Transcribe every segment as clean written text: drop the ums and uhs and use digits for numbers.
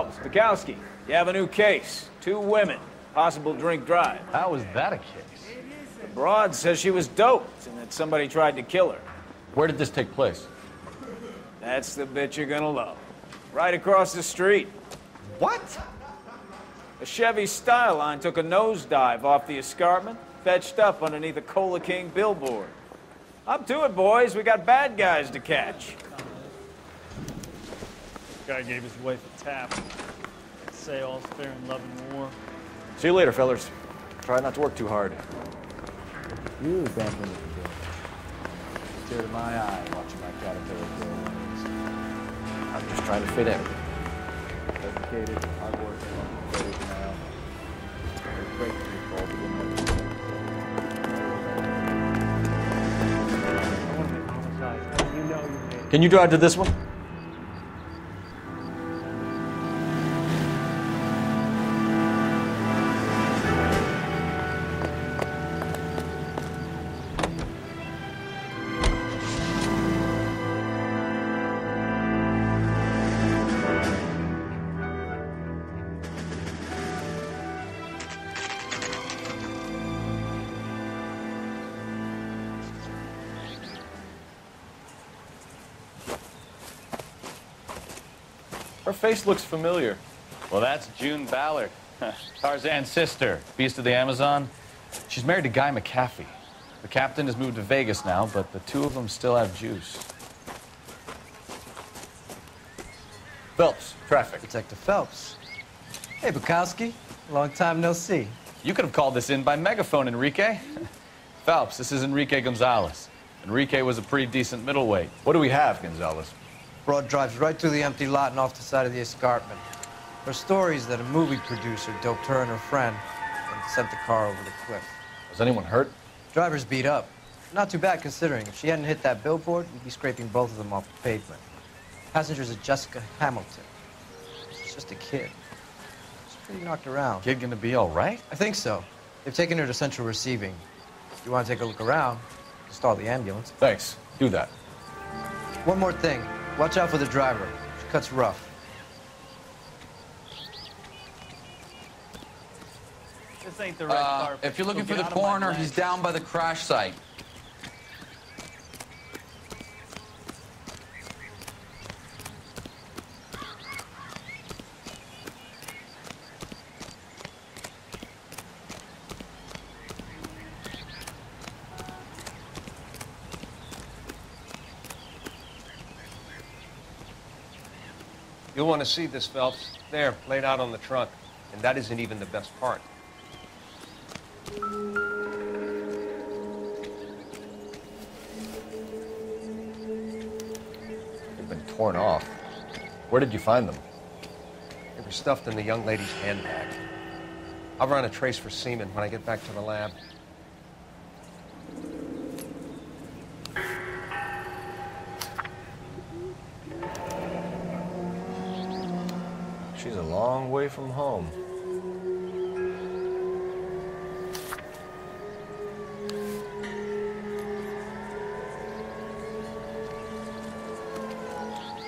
Phelps, Bukowski, you have a new case. 2 women, possible drink drive. How is that a case? The broad says she was doped and that somebody tried to kill her. Where did this take place? That's the bit you're gonna love. Right across the street. What? A Chevy Styline took a nosedive off the escarpment, fetched up underneath a Cola King billboard. Up to it, boys. We got bad guys to catch. Guy gave his wife a tap. I'd say all's fair in love and war. See you later, fellas. Try not to work too hard. You bent into the door. Tear to my eye watching my caterpillar grow wings. I'm just trying to fit in. Dedicated, hardworking, dedicated now. Very great to be called to the Can you drive to this one? Her face looks familiar. Well, that's June Ballard, Tarzan's sister, beast of the Amazon. She's married to Guy McAfee. The captain has moved to Vegas now, but the 2 of them still have juice. Phelps, traffic. Detective Phelps. Hey, Bukowski. Long time no see. You could have called this in by megaphone, Enrique. Phelps, this is Enrique Gonzalez. Enrique was a pretty decent middleweight. What do we have, Gonzalez? Broad drives right through the empty lot and off the side of the escarpment. Her story is that a movie producer doped her and her friend and sent the car over the cliff. Was anyone hurt? Driver's beat up. Not too bad considering. If she hadn't hit that billboard, you'd be scraping both of them off the pavement. Passengers are Jessica Hamilton. She's just a kid. She's pretty knocked around. Kid gonna be all right? I think so. They've taken her to central receiving. If you want to take a look around, stall the ambulance. Thanks. Do that. One more thing. Watch out for the driver. She cuts rough. This ain't the red carpet. If you're looking so for the get out of my coroner, way. he's down by the crash site. You'll want to see this, Phelps. There, laid out on the trunk. And that isn't even the best part. They've been torn off. Where did you find them? They were stuffed in the young lady's handbag. I'll run a trace for semen when I get back to the lab. She's a long way from home.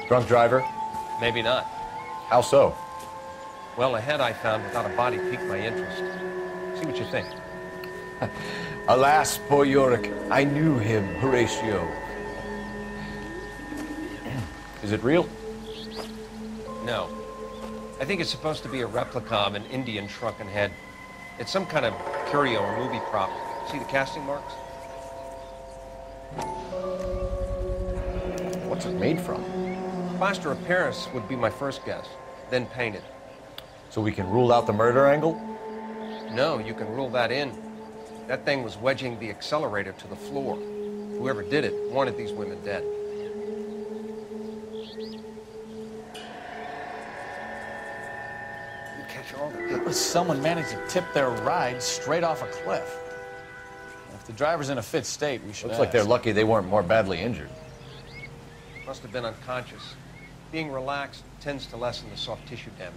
Drunk driver? Maybe not. How so? Well, a head I found without a body piqued my interest. See what you think. Alas, poor Yorick, I knew him, Horatio. Is it real? No. I think it's supposed to be a replica of an Indian shrunken head. It's some kind of curio or movie prop. See the casting marks? What's it made from? Plaster of Paris would be my first guess, then painted. So we can rule out the murder angle? No, you can rule that in. That thing was wedging the accelerator to the floor. Whoever did it wanted these women dead. Someone managed to tip their ride straight off a cliff. If the driver's in a fit state, we should Looks like they're ask. lucky they weren't more badly injured. Must have been unconscious. Being relaxed tends to lessen the soft tissue damage.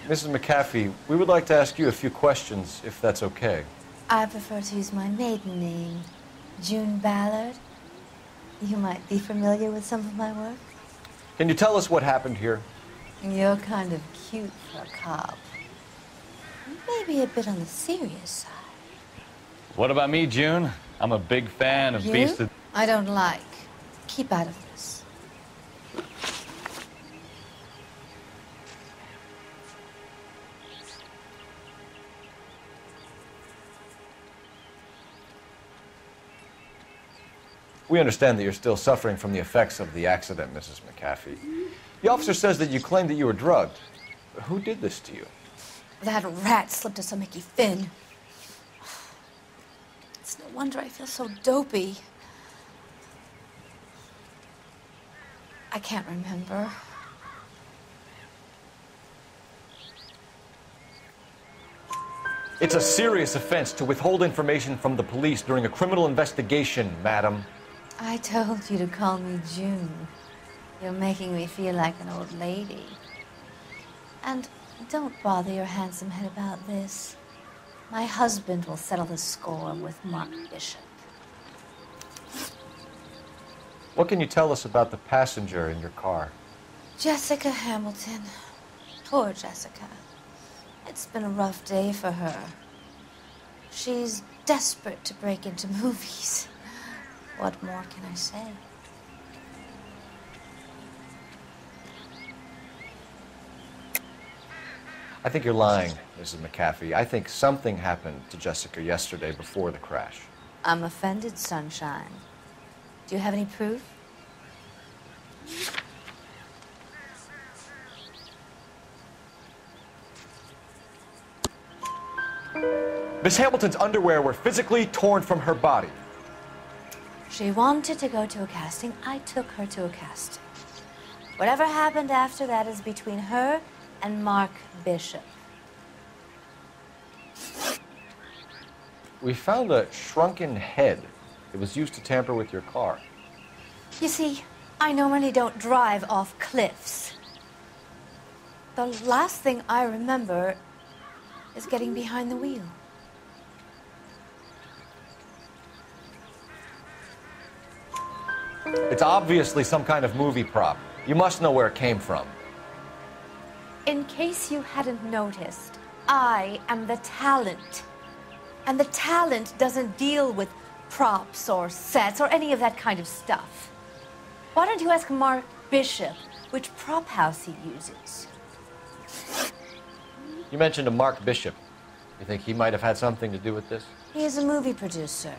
Mrs. McAfee, we would like to ask you a few questions, if that's okay. I prefer to use my maiden name, June Ballard. You might be familiar with some of my work. Can you tell us what happened here? You're kind of cute for a cop. Maybe a bit on the serious side. What about me, June? I'm a big fan of You? Beast of... I don't like. Keep out of this. We understand that you're still suffering from the effects of the accident, Mrs. McAfee. The officer says that you claimed that you were drugged. Who did this to you? That rat slipped us a Mickey Finn. It's no wonder I feel so dopey. I can't remember. It's a serious offense to withhold information from the police during a criminal investigation, madam. I told you to call me June. You're making me feel like an old lady. And don't bother your handsome head about this. My husband will settle the score with Mark Bishop. What can you tell us about the passenger in your car? Jessica Hamilton. Poor Jessica. It's been a rough day for her. She's desperate to break into movies. What more can I say? I think you're lying, Mrs. McAfee. I think something happened to Jessica yesterday before the crash. I'm offended, Sunshine. Do you have any proof? Miss Hamilton's underwear were physically torn from her body. She wanted to go to a casting. I took her to a casting. Whatever happened after that is between her and Mark Bishop. We found a shrunken head. It was used to tamper with your car. You see, I normally don't drive off cliffs. The last thing I remember is getting behind the wheel. It's obviously some kind of movie prop. You must know where it came from. In case you hadn't noticed, I am the talent. And the talent doesn't deal with props or sets or any of that kind of stuff. Why don't you ask Mark Bishop which prop house he uses? You mentioned a Mark Bishop. You think he might have had something to do with this? He is a movie producer.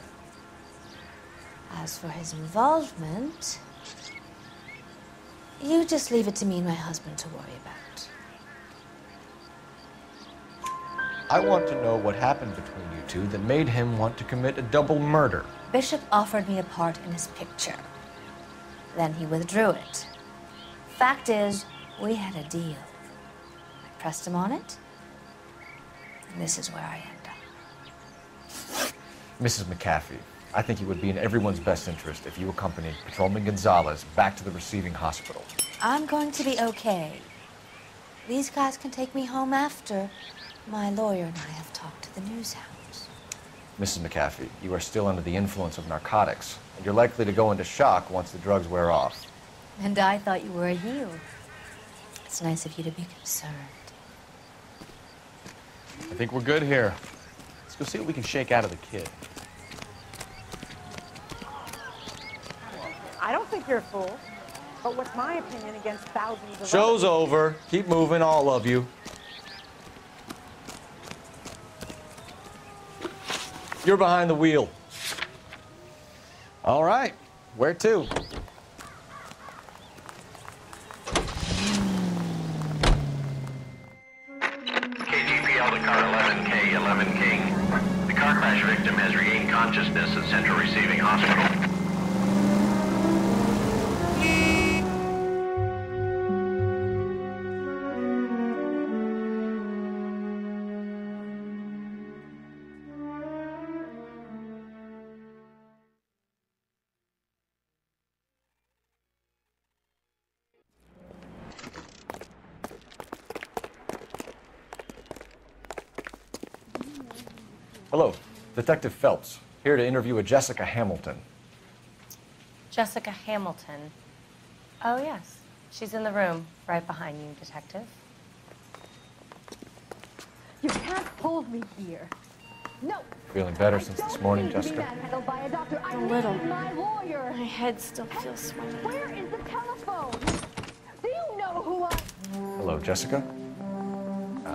As for his involvement, you just leave it to me and my husband to worry about. I want to know what happened between you two that made him want to commit a double murder. Bishop offered me a part in his picture. Then he withdrew it. Fact is, we had a deal. I pressed him on it, and this is where I end up. Mrs. McAfee, I think it would be in everyone's best interest if you accompanied Patrolman Gonzalez back to the receiving hospital. I'm going to be okay. These guys can take me home after. My lawyer and I have talked to the news hounds. Mrs. McAfee, you are still under the influence of narcotics, and you're likely to go into shock once the drugs wear off. And I thought you were a heel. It's nice of you to be concerned. I think we're good here. Let's go see what we can shake out of the kid. I don't think you're a fool. But what's my opinion against thousands of Show's others? over. Keep moving, all of you. You're behind the wheel. All right. Where to? KGPL to car 11K, 11 King. The car crash victim has regained consciousness at Central Receiving Hospital. Hello, Detective Phelps, here to interview a Jessica Hamilton. Jessica Hamilton. Oh, yes. She's in the room, right behind you, Detective. You can't hold me here. No. Feeling better since this morning, Jessica? A little. My head still feels swimming. Where is the telephone? Do you know who I... Hello, Jessica.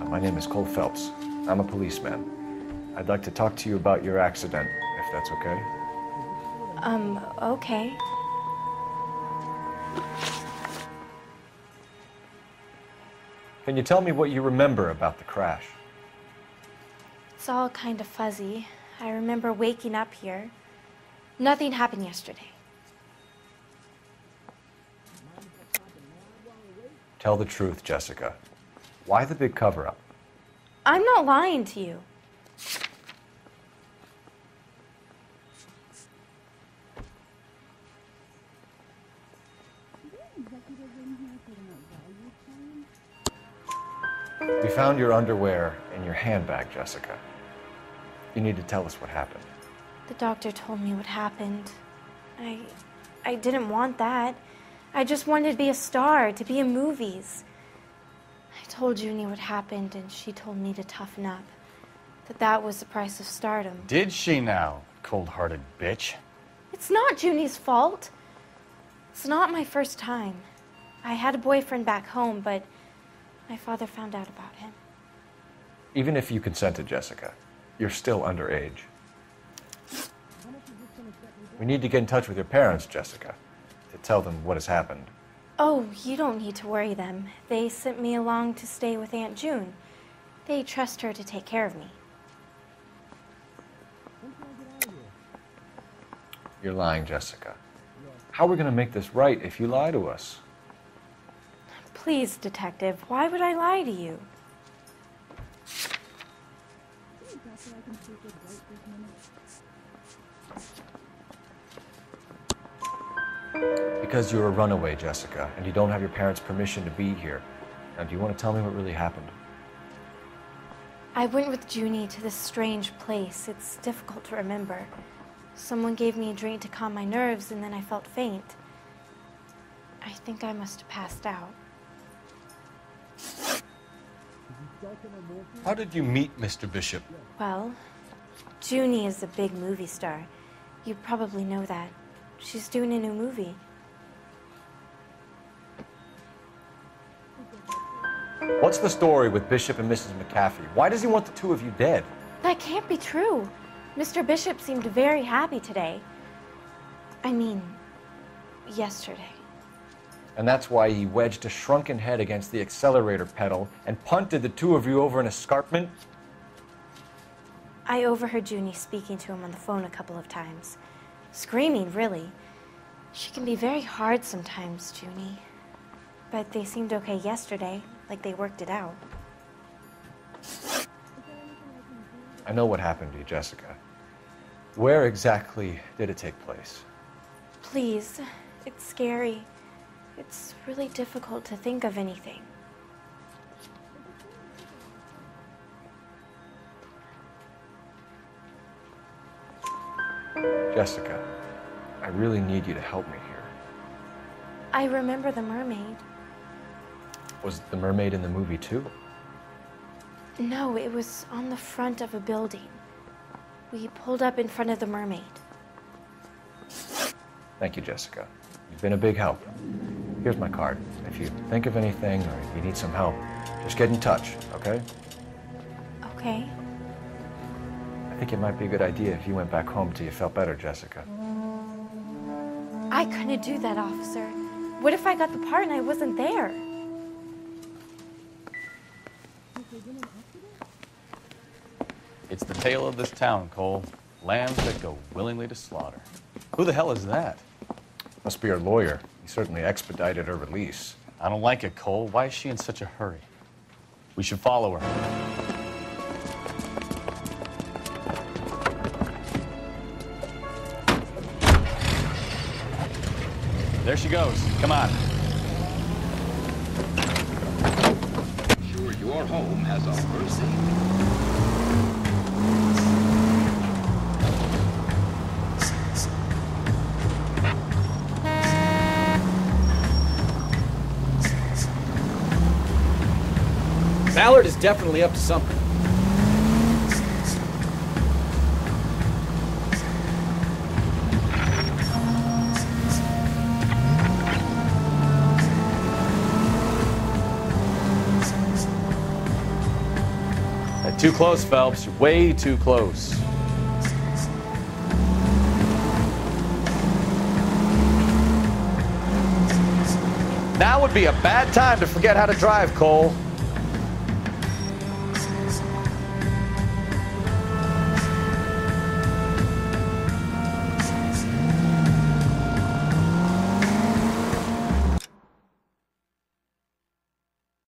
My name is Cole Phelps. I'm a policeman. I'd like to talk to you about your accident, if that's okay. Okay. Can you tell me what you remember about the crash? It's all kind of fuzzy. I remember waking up here. Nothing happened yesterday. Tell the truth, Jessica. Why the big cover-up? I'm not lying to you. We found your underwear in your handbag, Jessica. You need to tell us what happened. The doctor told me what happened. I didn't want that. I just wanted to be a star, to be in movies. I told Junie what happened, and she told me to toughen up. That was the price of stardom. Did she now, cold-hearted bitch? It's not Junie's fault. It's not my first time. I had a boyfriend back home, but my father found out about him. Even if you consented, Jessica, you're still underage. We need to get in touch with your parents, Jessica, to tell them what has happened. Oh, you don't need to worry them. They sent me along to stay with Aunt June. They trust her to take care of me. You're lying, Jessica. How are we going to make this right if you lie to us? Please, Detective, why would I lie to you? Because you're a runaway, Jessica, and you don't have your parents' permission to be here. Now, do you want to tell me what really happened? I went with Junie to this strange place. It's difficult to remember. Someone gave me a drink to calm my nerves, and then I felt faint. I think I must have passed out. How did you meet Mr. Bishop? Well, Junie is a big movie star. You probably know that. She's doing a new movie. What's the story with Bishop and Mrs. McAfee? Why does he want the two of you dead? That can't be true. Mr. Bishop seemed very happy today. I mean, yesterday. And that's why he wedged a shrunken head against the accelerator pedal and punted the two of you over an escarpment? I overheard Junie speaking to him on the phone a couple of times. Screaming, really. She can be very hard sometimes, Junie. But they seemed okay yesterday, like they worked it out. I know what happened to you, Jessica. Where exactly did it take place? Please, it's scary. It's really difficult to think of anything. Jessica, I really need you to help me here. I remember the mermaid. Was the mermaid in the movie too? No, it was on the front of a building. We pulled up in front of the mermaid. Thank you, Jessica. You've been a big help. Here's my card. If you think of anything or if you need some help, just get in touch, okay? Okay. I think it might be a good idea if you went back home till you felt better, Jessica. I couldn't do that, officer. What if I got the part and I wasn't there? It's the tale of this town, Cole. Lambs that go willingly to slaughter. Who the hell is that? Must be her lawyer. He certainly expedited her release. I don't like it, Cole. Why is she in such a hurry? We should follow her. There she goes. Come on. Sure, your home has a mercy. Ballard is definitely up to something. Too close, Phelps. You're way too close. Now would be a bad time to forget how to drive, Cole.